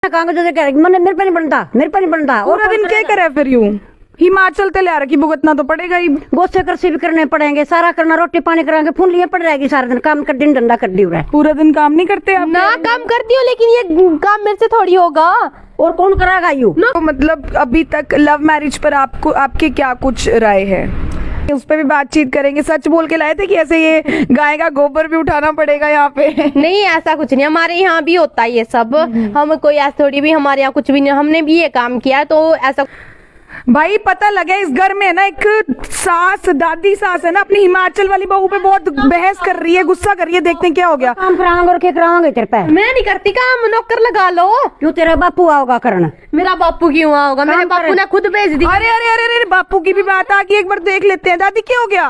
कागज मेरे पे नहीं बनता, मेरे पे नहीं बनता। पूरा दिन क्या करे फिर यूं हिमाचल ते ले रखी भुगतना तो पड़ेगा ही। गोसे कृषि भी करने पड़ेंगे, सारा करना, रोटी पानी कराएंगे, फूलियां पड़ रहेगी सारा दिन, काम कर दिन धंधा कर दी रहा है। पूरा दिन काम नहीं करते आप? ना काम करती हूँ, लेकिन ये काम मेरे से थोड़ी होगा। और कौन कराएगा यू? तो मतलब अभी तक लव मैरिज पर आपको आपके क्या कुछ राय है? उस पर भी बातचीत करेंगे। सच बोल के लाए थे कि ऐसे ये गाय का गोबर भी उठाना पड़ेगा यहाँ पे? नहीं, ऐसा कुछ नहीं, हमारे यहाँ भी होता है ये सब। हम कोई ऐसा थोड़ी भी, हमारे यहाँ कुछ भी नहीं, हमने भी ये काम किया है, तो ऐसा। भाई पता लगे इस घर में ना एक सास, दादी सास है ना, अपनी हिमाचल वाली बहू पे बहुत बहस कर रही है, गुस्सा कर रही है। देखते हैं क्या हो गया। काम कराएंगे और क्या कराएंगे तेरे पे? मैं नहीं करती काम, नौकर लगा लो। क्यों तेरा बापू आओगा करना? मेरा बापू क्यों आओगा? मेरे बापू ने खुद भेज दी। अरे अरे अरे अरे, बापू की भी बात आ गई, एक बार देख लेते हैं। दादी क्या हो गया?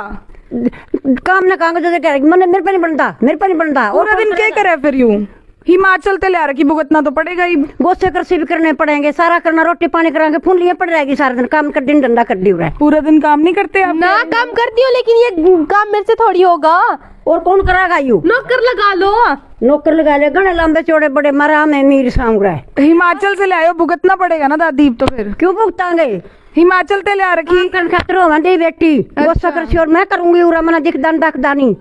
काम ना कागज मेरे पे नहीं बनता, मेरे पे नहीं बनता। पूरा दिन क्या करे फिर यूं हिमाचल ते ले रखी भुगतना तो पड़ेगा ही। गोसे कृषि भी करने पड़ेंगे, सारा करना, रोटी पानी कराएंगे, फूलियां पड़ रहेगी सारा दिन, काम कर दिन धंधा कर दी रहा है। पूरा दिन काम नहीं करते आप? ना काम करती हूँ, लेकिन ये काम मेरे से थोड़ी होगा। और कौन कराएगा यू? नौकर लगा लो। नौकर लगा ले, गणे लंबे चौड़े बड़े मरा में मीर सांग रहा है। हिमाचल से ले आयो, भुगतना पड़ेगा ना दादी। तो फिर क्यों भुगतांगे? हिमाचल ते ले रखी खतरो हमारी बेटी गोसा कृषि और मैं करूंगी उरा मना दिख दन दानी।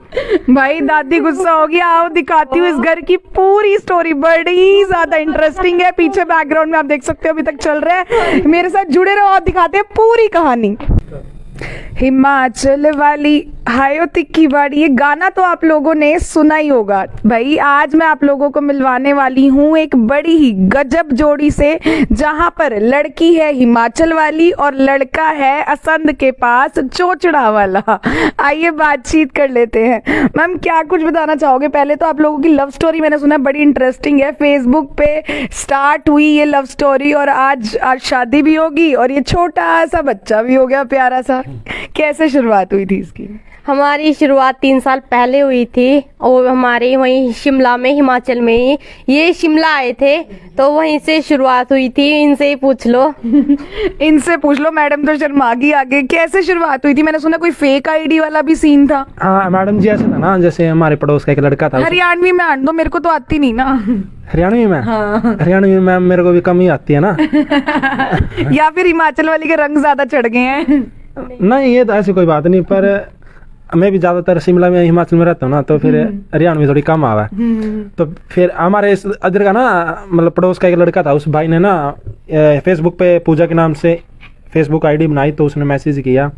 भाई दादी गुस्सा होगी। आओ दिखाती हूँ इस घर की पूरी स्टोरी, बड़ी ज्यादा इंटरेस्टिंग है। पीछे बैकग्राउंड में आप देख सकते हो अभी तक चल रहा है। मेरे साथ जुड़े रहो और दिखाते हैं पूरी कहानी। हिमाचल वाली हायो तिक्की बाड़ी, ये गाना तो आप लोगों ने सुना ही होगा। भाई आज मैं आप लोगों को मिलवाने वाली हूँ एक बड़ी ही गजब जोड़ी से, जहां पर लड़की है हिमाचल वाली और लड़का है असंध के पास चोचड़ा वाला। आइए बातचीत कर लेते हैं। मैम क्या कुछ बताना चाहोगे? पहले तो आप लोगों की लव स्टोरी मैंने सुना बड़ी इंटरेस्टिंग है। फेसबुक पे स्टार्ट हुई ये लव स्टोरी और आज शादी भी होगी और ये छोटा सा बच्चा भी हो गया प्यारा सा। कैसे शुरुआत हुई थी इसकी? हमारी शुरुआत 3 साल पहले हुई थी और हमारे वहीं शिमला में, हिमाचल में ही। ये शिमला आए थे तो वहीं से शुरुआत हुई थी। इनसे ही पूछ लो। इनसे पूछ लो, मैडम तो शर्मा गई आगे। कैसे शुरुआत हुई थी? मैंने सुना कोई फेक आईडी वाला भी सीन था। हाँ मैडम जी, ऐसा था ना, जैसे हमारे पड़ोस का एक लड़का था। हरियाणवी में आन दो, मेरे को तो आती नहीं ना। हरियाणवी में? हाँ। हरियाणवी में मैम मेरे को भी कम ही आती है ना। या फिर हिमाचल वाली के रंग ज्यादा चढ़ गए हैं? नहीं, ये तो ऐसी कोई बात नहीं, पर मैं भी ज्यादातर शिमला में, हिमाचल में रहता हूँ ना, तो फिर हरियाणवी थोड़ी कम आवा है। तो फिर हमारे इधर का ना, मतलब पड़ोस का एक लड़का था, उस भाई ने ना फेसबुक पे पूजा के नाम से फेसबुक आईडी बनाई, तो उसने मैसेज किया।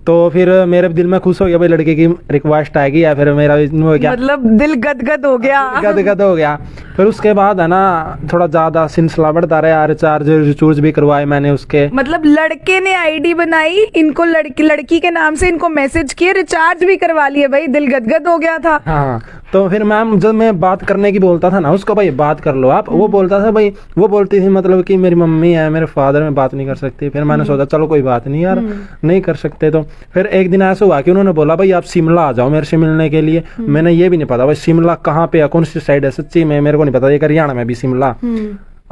तो फिर मेरे दिल में खुश हो गया, भाई लड़के की रिक्वेस्ट आएगी, या फिर मेरा हो गया, मतलब दिल गदगद हो गया। गदगद हो गया। फिर उसके बाद है ना थोड़ा ज्यादा सिलसिला बढ़ता रहा यार, रिचार्ज भी करवाए मैंने उसके। मतलब लड़के ने आईडी बनाई, इनको लड़की के नाम से इनको मैसेज किए, रिचार्ज भी करवा लिए। भाई दिल गदगद हो गया था। हाँ, तो फिर मैम जब मैं बात करने की बोलता था ना उसको, भाई बात कर लो आप, वो बोलता था भाई, वो बोलती थी मतलब कि मेरी मम्मी है, मेरे फादर में बात नहीं कर सकती। फिर मैंने सोचा चलो कोई बात नहीं यार, नहीं कर सकते। तो फिर एक दिन ऐसा हुआ कि उन्होंने बोला भाई आप शिमला आ जाओ मेरे से मिलने के लिए। मैंने ये भी नहीं पता भाई शिमला कहाँ पे है, कौन सी साइड है, सच्ची में मेरे को नहीं पता। एक हरियाणा में भी शिमला।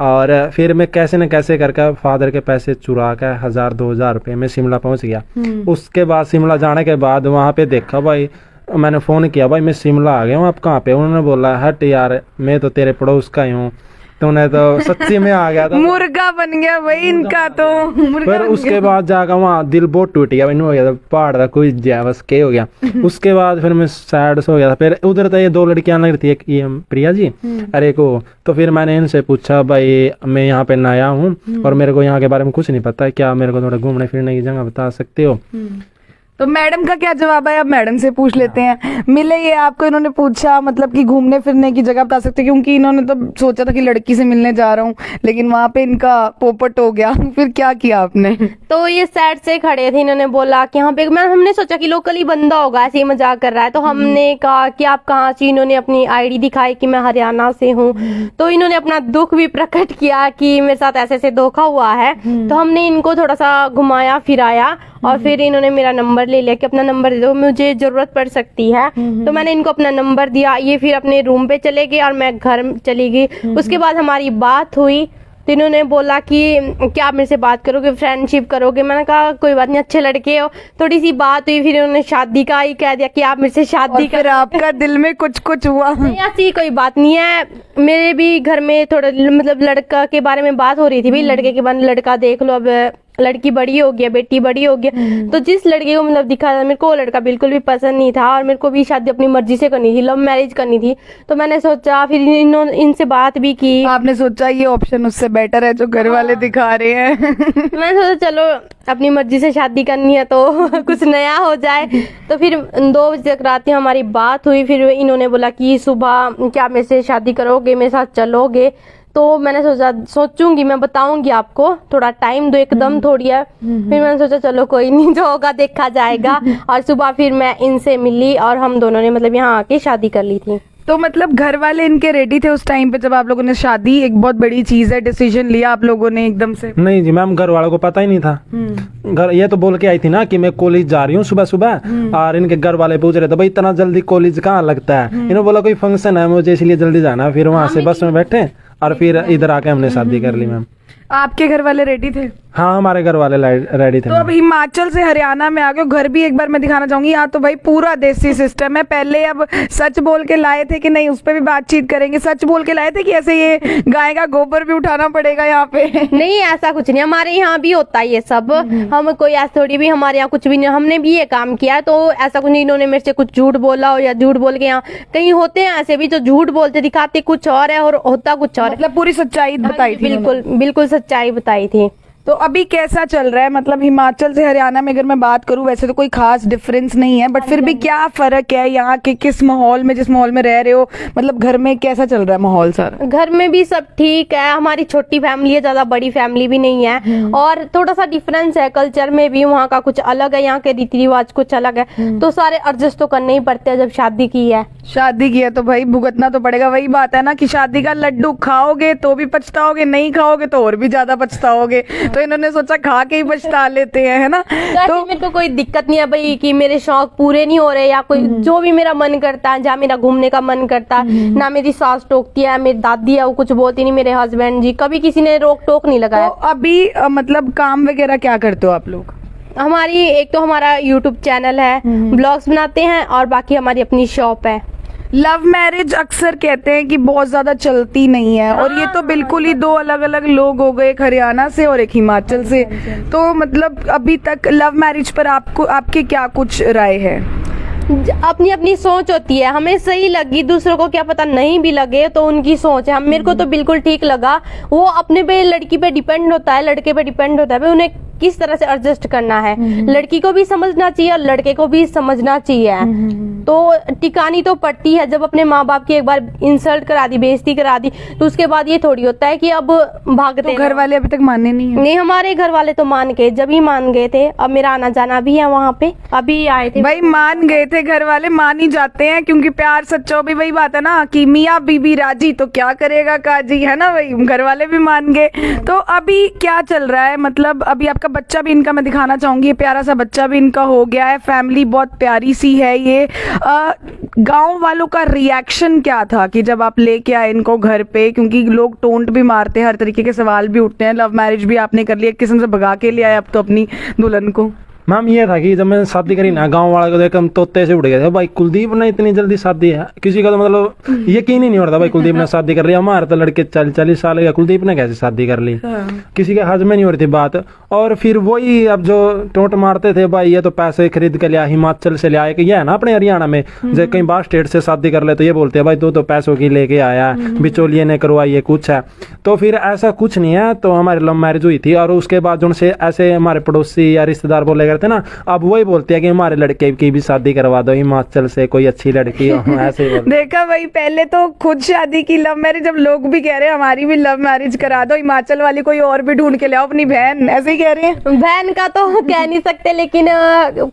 और फिर मैं कैसे न कैसे करके फादर के पैसे चुरा के 1000-2000 रुपए में शिमला पहुंच गया। उसके बाद शिमला जाने के बाद वहां पे देखा भाई, मैंने फोन किया भाई मैं शिमला आ गया हूँ, आप कहाँ पे? उन्होंने बोला हट यार, मैं तो तेरे पड़ोस का ही हूँ। तो उन्हें तो सच्ची में आ गया था, मुर्गा बन गया भाई इनका तो। फिर उसके बाद जाकर वहाँ दिल बहुत टूट गया, हो गया था पहाड़ था कोई जया, बस के हो गया। उसके बाद फिर मैं सैड हो गया था। फिर उधर तो ये 2 लड़कियां लग रही थी, एक ये प्रिया जी अरे को। तो फिर मैंने इनसे पूछा भाई मैं यहाँ पे नया हूँ और मेरे को यहाँ के बारे में कुछ नहीं पता, क्या मेरे को थोड़ा घूमने फिरने की जगह बता सकते हो? तो मैडम का क्या जवाब है? अब मैडम से पूछ लेते हैं। मिले ये आपको, इन्होंने पूछा मतलब कि घूमने फिरने की जगह बता सकते, क्योंकि इन्होंने तो सोचा था कि लड़की से मिलने जा रहा हूँ, लेकिन वहां पे इनका पोपट हो गया। फिर क्या किया आपने? तो ये साइड से खड़े थे, इन्होंने बोला कि यहाँ पे, हमने सोचा कि लोकल ही बंदा होगा, ऐसे ही मजाक कर रहा है। तो हमने कहा कि आप कहाँ से? इन्होंने अपनी आईडी दिखाई कि मैं हरियाणा से हूँ। तो इन्होंने अपना दुख भी प्रकट किया कि मेरे साथ ऐसे ऐसे धोखा हुआ है। तो हमने इनको थोड़ा सा घुमाया फिराया और फिर इन्होंने मेरा नंबर ले लिया कि अपना नंबर दे दो, मुझे जरूरत पड़ सकती है। तो मैंने इनको अपना नंबर दिया। ये फिर अपने रूम पे चले गए और मैं घर चली गई। उसके बाद हमारी बात हुई तो इन्होंने बोला कि क्या आप मेरे से बात करोगे, फ्रेंडशिप करोगे। मैंने कहा कोई बात नहीं, अच्छे लड़के हो। थोड़ी सी बात हुई, फिर इन्होंने शादी का ही कह दिया कि आप मेरे से शादी फिर आपका दिल में कुछ कुछ हुआ? नहीं, ऐसी कोई बात नहीं है। मेरे भी घर में थोड़ा मतलब लड़का के बारे में बात हो रही थी, भाई लड़के के बारे में, लड़का देख लो, अब लड़की बड़ी हो गई है, बेटी बड़ी हो गई है। तो जिस लड़के को मतलब दिखा था, मेरे को वो लड़का बिल्कुल भी पसंद नहीं था और मेरे को भी शादी अपनी मर्जी से करनी थी, लव मैरिज करनी थी। तो मैंने सोचा, फिर इनसे बात भी की। आपने सोचा ये ऑप्शन उससे बेटर है जो घर वाले दिखा रहे हैं। मैंने सोचा चलो अपनी मर्जी से शादी करनी है तो कुछ नया हो जाए। तो फिर 2 बजे तक रात में हमारी बात हुई। फिर इन्होंने बोला कि सुबह क्या मेरे से शादी करोगे, मेरे साथ चलोगे। तो मैंने सोचा सोचूंगी, मैं बताऊंगी आपको, थोड़ा टाइम दो, एकदम थोड़ी है। फिर मैंने सोचा चलो कोई नहीं, जो होगा देखा जाएगा। और सुबह फिर मैं इनसे मिली और हम दोनों ने मतलब यहाँ आके शादी कर ली थी। तो मतलब घर वाले इनके रेडी थे उस टाइम पे जब आप लोगों ने शादी, एक बहुत बड़ी चीज है, डिसीजन लिया आप लोगों ने एकदम से? नहीं जी मैम, घर वालों को पता ही नहीं था। घर ये तो बोल के आई थी ना कि मैं कॉलेज जा रही हूँ सुबह सुबह, और इनके घर वाले पूछ रहे थे भाई इतना जल्दी कॉलेज कहाँ लगता है। इन्होंने बोला कोई फंक्शन है मुझे इसलिए जल्दी जाना। फिर वहाँ से बस में बैठे और फिर इधर आके हमने शादी कर ली मैम। आपके घर वाले रेडी थे? हाँ, हमारे घर वाले रेडी थे। तो अब हिमाचल से हरियाणा में आ गए, घर भी एक बार मैं दिखाना चाहूंगी। यहाँ तो भाई पूरा देसी सिस्टम है। पहले अब सच बोल के लाए थे कि नहीं, उस पर भी बातचीत करेंगे। सच बोल के लाए थे कि ऐसे ये गाय का गोबर भी उठाना पड़ेगा यहाँ पे? नहीं, ऐसा कुछ नहीं, हमारे यहाँ भी होता है ये सब। हम कोई ऐसा थोड़ी भी, हमारे यहाँ कुछ भी नहीं, हमने भी ये काम किया है। तो ऐसा कुछ नहीं इन्होंने मेरे से कुछ झूठ बोला हो या झूठ बोल के, यहाँ कहीं होते हैं ऐसे भी जो झूठ बोलते, दिखाते कुछ और है और होता कुछ और। मतलब पूरी सच्चाई बताई थी? बिल्कुल बिल्कुल सच्चाई बताई थी। तो अभी कैसा चल रहा है, मतलब हिमाचल से हरियाणा में अगर मैं बात करूं, वैसे तो कोई खास डिफरेंस नहीं है, बट फिर भी क्या फर्क है यहाँ के, किस माहौल में, जिस माहौल में रह रहे हो, मतलब घर में कैसा चल रहा है माहौल सारा? घर में भी सब ठीक है। हमारी छोटी फैमिली है, ज्यादा बड़ी फैमिली भी नहीं है। और थोड़ा सा डिफरेंस है कल्चर में भी, वहाँ का कुछ अलग है, यहाँ के रीति रिवाज कुछ अलग है। तो सारे एडजस्ट तो करने ही पड़ते हैं जब शादी की है। शादी की है तो भाई भुगतना तो पड़ेगा। वही बात है ना कि शादी का लड्डू खाओगे तो भी पछताओगे, नहीं खाओगे तो और भी ज्यादा पछताओगे। तो इन्होंने सोचा खा के ही पछता लेते हैं, है ना? तो मेरे को कोई दिक्कत नहीं है भाई कि मेरे शौक पूरे नहीं हो रहे, या कोई जो भी मेरा मन करता है, जहाँ मेरा घूमने का मन करता है, ना मेरी सास टोकती है, मेरी दादी है वो कुछ बोलती नहीं, मेरे हस्बैंड जी, कभी किसी ने रोक टोक नहीं लगाया। तो अभी मतलब काम वगैरह क्या करते हो आप लोग? हमारी एक तो हमारा यूट्यूब चैनल है, ब्लॉग्स बनाते हैं, और बाकी हमारी अपनी शॉप है। लव मैरिज अक्सर कहते हैं कि बहुत ज्यादा चलती नहीं है, और ये तो बिल्कुल ही 2 अलग अलग लोग हो गए, एक हरियाणा से और एक हिमाचल से। तो मतलब अभी तक लव मैरिज पर आपको, आपके क्या कुछ राय है? अपनी अपनी सोच होती है, हमें सही लगी, दूसरों को क्या पता नहीं भी लगे, तो उनकी सोच है। मेरे को तो बिल्कुल ठीक लगा। वो अपने पे, लड़की पे डिपेंड होता है, लड़के पे डिपेंड होता है भाई उन्हें किस तरह से एडजस्ट करना है। लड़की को भी समझना चाहिए और लड़के को भी समझना चाहिए। तो टिकानी तो पड़ती है। जब अपने माँ बाप की एक बार इंसल्ट करा दी, बेइज्जती करा दी, तो उसके बाद ये थोड़ी होता है कि अब भागते। तो घर वाले अभी तक माने नहीं है? नहीं, हमारे घर वाले तो मान गए, जब ही मान गए थे। अब मेरा आना जाना भी है वहाँ पे, अभी आए थे। भाई मान गए थे, घर वाले मान ही जाते हैं, क्योंकि प्यार सच्चा भी वही बात है ना कि मियाँ बीबी राजी तो क्या करेगा काजी, है ना? भाई घर वाले भी मान गए। तो अभी क्या चल रहा है, मतलब अभी आपका बच्चा भी इनका मैं दिखाना चाहूंगी, ये प्यारा सा बच्चा भी इनका हो गया है, फैमिली बहुत प्यारी सी है ये। गांव वालों का रिएक्शन क्या था कि जब आप लेके आए इनको घर पे, क्योंकि लोग टोंट भी मारते हैं, हर तरीके के सवाल भी उठते हैं। लव मैरिज भी आपने कर लिया, एक किस्म से भगा के ले आए अब तो अपनी दुल्हन को। मैम ये था कि जब मैंने शादी करी ना, गांव वाले को देख हम तोते से उड़ गए थे, भाई कुलदीप ने इतनी जल्दी शादी है, किसी का तो मतलब यकीन ही नहीं होता भाई कुलदीप ने शादी कर लिया। हमारे तो लड़के 40 साल का, कुलदीप ने कैसे शादी कर ली? किसी के हज में नहीं हो रही थी बात। और फिर वही अब जो टोंट मारते थे भाई ये तो पैसे खरीद के लिया, हिमाचल से लिया, कि ये है ना अपने हरियाणा में जब कहीं बाहर स्टेट से शादी कर ले तो ये बोलते हैं भाई तो पैसों की लेके आया, बिचौलिए ने करवाई, ये कुछ है। तो फिर ऐसा कुछ नहीं है। तो हमारी लव मैरिज हुई थी, और उसके बाद जो से ऐसे हमारे पड़ोसी या रिश्तेदार बोले करते ना, अब वही बोलते हैं कि हमारे लड़के की भी शादी करवा दो हिमाचल से, कोई अच्छी लड़की हो, ऐसे ही देखा भाई, पहले तो खुद शादी की लव मैरिज, जब लोग भी कह रहे हैं हमारी भी लव मैरिज करा दो, हिमाचल वाली कोई और भी ढूंढ के लाओ अपनी बहन, ऐसे ही कह रहे हैं। बहन का तो कह नहीं सकते, लेकिन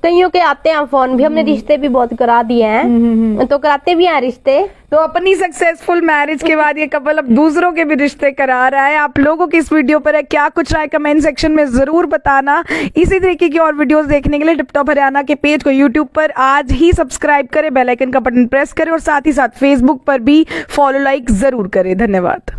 कईयों के आते हैं फोन भी, हमने रिश्ते भी बहुत करा दिए हैं, तो कराते भी हैं रिश्ते। तो अपनी सक्सेसफुल मैरिज के बाद ये कपल अब दूसरों के भी रिश्ते करा रहा है। आप लोगों की इस वीडियो पर है क्या कुछ राय, कमेंट सेक्शन में जरूर बताना। इसी तरीके की और वीडियोस देखने के लिए टिप टॉप हरियाणा के पेज को यूट्यूब पर आज ही सब्सक्राइब करें, बेल आइकन का बटन प्रेस करें, और साथ ही साथ फेसबुक पर भी फॉलो लाइक जरूर करें। धन्यवाद।